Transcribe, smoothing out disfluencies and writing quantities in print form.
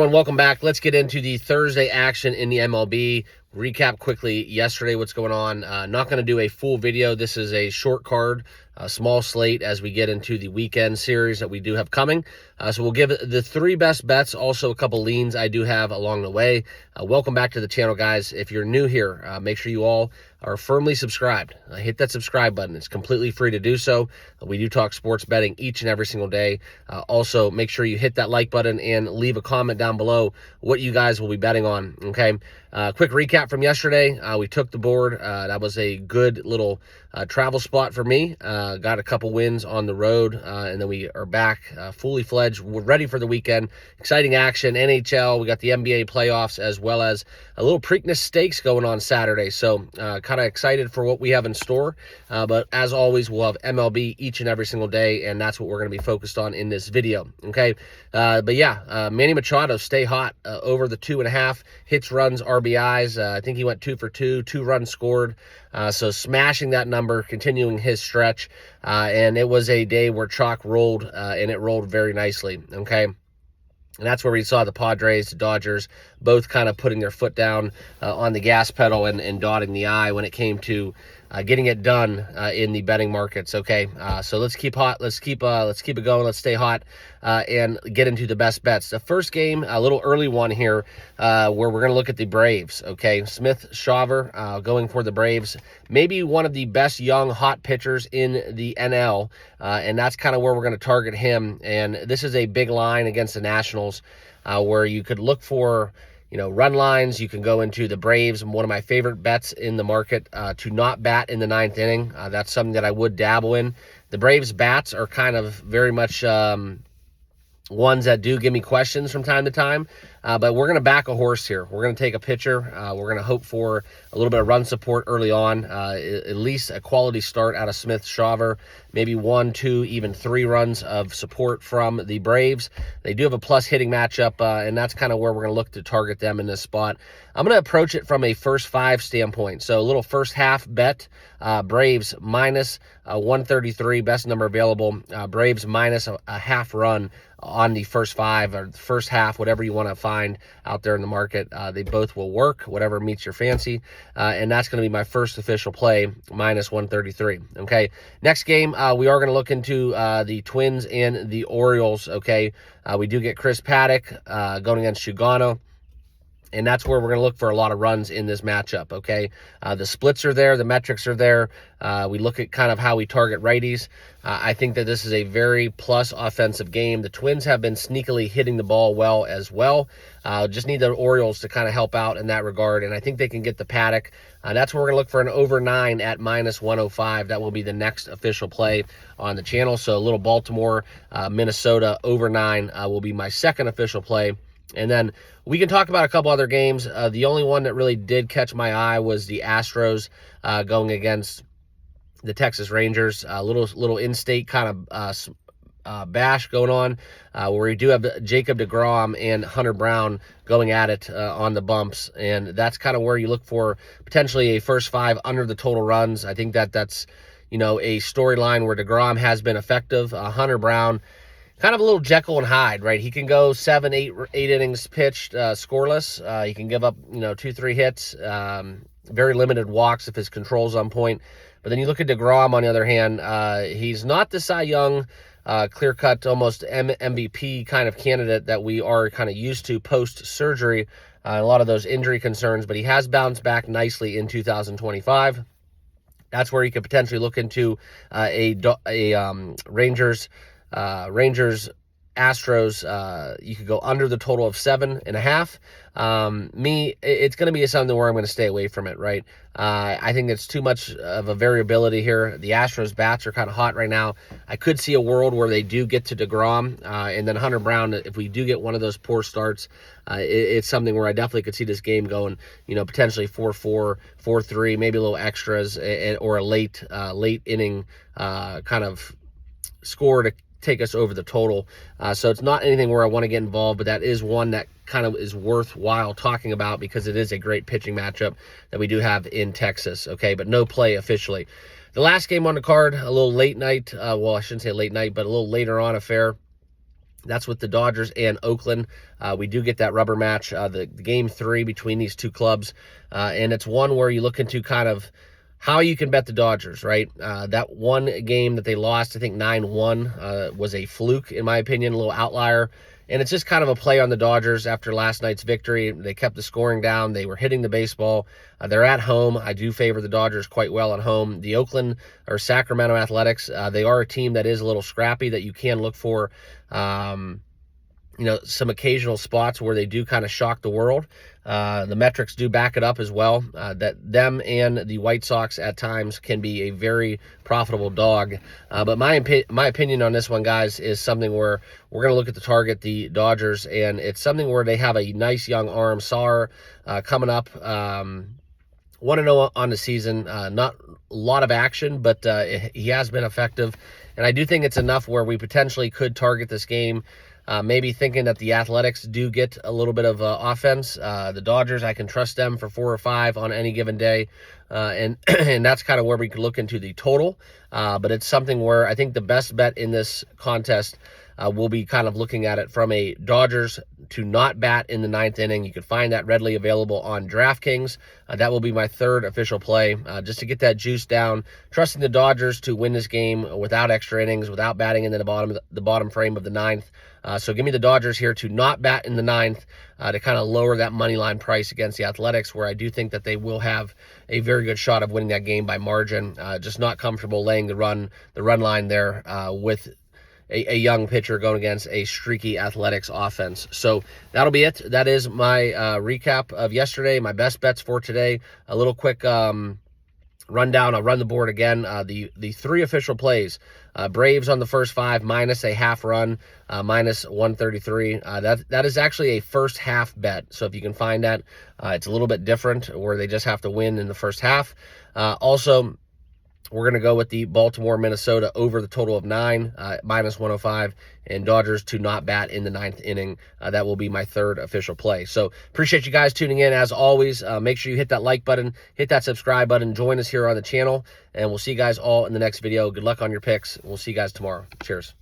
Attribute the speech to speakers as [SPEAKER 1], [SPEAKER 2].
[SPEAKER 1] Welcome back. Let's get into the Thursday action in the MLB. Recap quickly yesterday what's going on. Not going to do a full video. This is a short card, a small slate as we get into the weekend series that we do have coming. So we'll give the three best bets, also a couple leans I do have along the way. Welcome back to the channel, guys. If you're new here, make sure you all are firmly subscribed. Hit that subscribe button. It's completely free to do so. We do talk sports betting each and every single day. Also, make sure you hit that like button and leave a comment down below what you guys will be betting on, okay? Quick recap from yesterday. We took the board. That was a good little travel spot for me. Got a couple wins on the road, and then we are back fully fledged. We're ready for the weekend. Exciting action, NHL. We got the NBA playoffs as well as a little Preakness Stakes going on Saturday. So kind of excited for what we have in store. But as always, we'll have MLB each and every single day, and that's what we're going to be focused on in this video, okay? But yeah, Manny Machado, stay hot over the 2.5 hits, runs, RBIs. I think he went 2 for 2, 2 runs scored. So smashing that number, continuing his stretch. And it was a day where chalk rolled, and it rolled very nicely, okay? And that's where we saw the Padres, the Dodgers, both kind of putting their foot down on the gas pedal and dotting the I when it came to getting it done in the betting markets. Okay, so let's keep hot. Let's keep it going. Let's stay hot and get into the best bets. The first game, a little early one here, where we're going to look at the Braves. Okay, Smith Shawver going for the Braves. Maybe one of the best young hot pitchers in the NL, and that's kind of where we're going to target him. And this is a big line against the Nationals, where you could look for, run lines. You can go into the Braves. One of my favorite bets in the market, to not bat in the 9th inning. That's something that I would dabble in. The Braves bats are kind of very much ones that do give me questions from time to time. But we're going to back a horse here. We're going to take a pitcher. We're going to hope for a little bit of run support early on, at least a quality start out of Smith Shawver, maybe 1, 2, even 3 runs of support from the Braves. They do have a plus hitting matchup, and that's kind of where we're going to look to target them in this spot. I'm going to approach it from a first 5 standpoint. So a little first half bet, Braves minus 133, best number available. Braves minus a half run on the first 5 or the first half, whatever you want to find out there in the market. They both will work, whatever meets your fancy. And that's going to be my first official play, minus 133. Okay, next game, we are going to look into the Twins and the Orioles. Okay, we do get Chris Paddock going against Shugano. And that's where we're going to look for a lot of runs in this matchup, okay? The splits are there. The metrics are there. We look at kind of how we target righties. I think that this is a very plus offensive game. The Twins have been sneakily hitting the ball well as well. Just need the Orioles to kind of help out in that regard, and I think they can get the Paddock. That's where we're going to look for an over 9 at minus 105. That will be the next official play on the channel. So a little Baltimore, Minnesota over 9 will be my second official play. And then we can talk about a couple other games. The only one that really did catch my eye was the Astros going against the Texas Rangers. A little in-state kind of bash going on, where we do have Jacob deGrom and Hunter Brown going at it on the bumps. And that's kind of where you look for potentially a first 5 under the total runs. I think that's, a storyline where deGrom has been effective. Hunter Brown, kind of a little Jekyll and Hyde, right? He can go 7, 8 innings pitched scoreless. He can give up, 2, 3 hits, very limited walks if his control's on point. But then you look at deGrom, on the other hand, he's not the Cy Young, clear-cut, almost MVP kind of candidate that we are kind of used to post-surgery, a lot of those injury concerns, but he has bounced back nicely in 2025. That's where you could potentially look into a Rangers, Astros, you could go under the total of 7.5. It's going to be something where I'm going to stay away from it, right? I think it's too much of a variability here. The Astros bats are kind of hot right now. I could see a world where they do get to deGrom, and then Hunter Brown, if we do get one of those poor starts, it's something where I definitely could see this game going, potentially 4-4, 4-3, maybe a little extras, or a late inning kind of score to take us over the total. So it's not anything where I want to get involved, but that is one that kind of is worthwhile talking about because it is a great pitching matchup that we do have in Texas, okay, but no play officially. The last game on the card, a little late night, well, I shouldn't say late night, but a little later on affair. That's with the Dodgers and Oakland. We do get that rubber match, the game 3 between these two clubs. And it's one where you look into kind of how you can bet the Dodgers, right? That one game that they lost, I think 9-1, was a fluke, in my opinion, a little outlier. And it's just kind of a play on the Dodgers after last night's victory. They kept the scoring down. They were hitting the baseball. They're at home. I do favor the Dodgers quite well at home. The Oakland or Sacramento Athletics, they are a team that is a little scrappy that you can look for, some occasional spots where they do kind of shock the world. The metrics do back it up as well, that them and the White Sox at times can be a very profitable dog. But my opinion on this one, guys, is something where we're going to look at the target, the Dodgers, and it's something where they have a nice young arm. Saar coming up, 1-0 on the season. Not a lot of action, but he has been effective. And I do think it's enough where we potentially could target this game. Maybe thinking that the Athletics do get a little bit of offense. The Dodgers, I can trust them for 4 or 5 on any given day. And that's kind of where we could look into the total. But it's something where I think the best bet in this contest we'll be kind of looking at it from a Dodgers to not bat in the 9th inning. You can find that readily available on DraftKings. That will be my 3rd official play, just to get that juice down. Trusting the Dodgers to win this game without extra innings, without batting in the bottom frame of the 9th. So give me the Dodgers here to not bat in the 9th, to kind of lower that money line price against the Athletics, where I do think that they will have a very good shot of winning that game by margin. Just not comfortable laying the run line there with a young pitcher going against a streaky Athletics offense. So that'll be it. That is my recap of yesterday, my best bets for today. A little quick rundown. I'll run the board again. The 3 official plays. Braves on the first 5, minus a half run, minus 133. That is actually a first half bet. So if you can find that, it's a little bit different where they just have to win in the first half. Also, we're going to go with the Baltimore, Minnesota over the total of 9, minus 105, and Dodgers to not bat in the 9th inning. That will be my 3rd official play. So appreciate you guys tuning in. As always, make sure you hit that like button, hit that subscribe button, join us here on the channel, and we'll see you guys all in the next video. Good luck on your picks. We'll see you guys tomorrow. Cheers.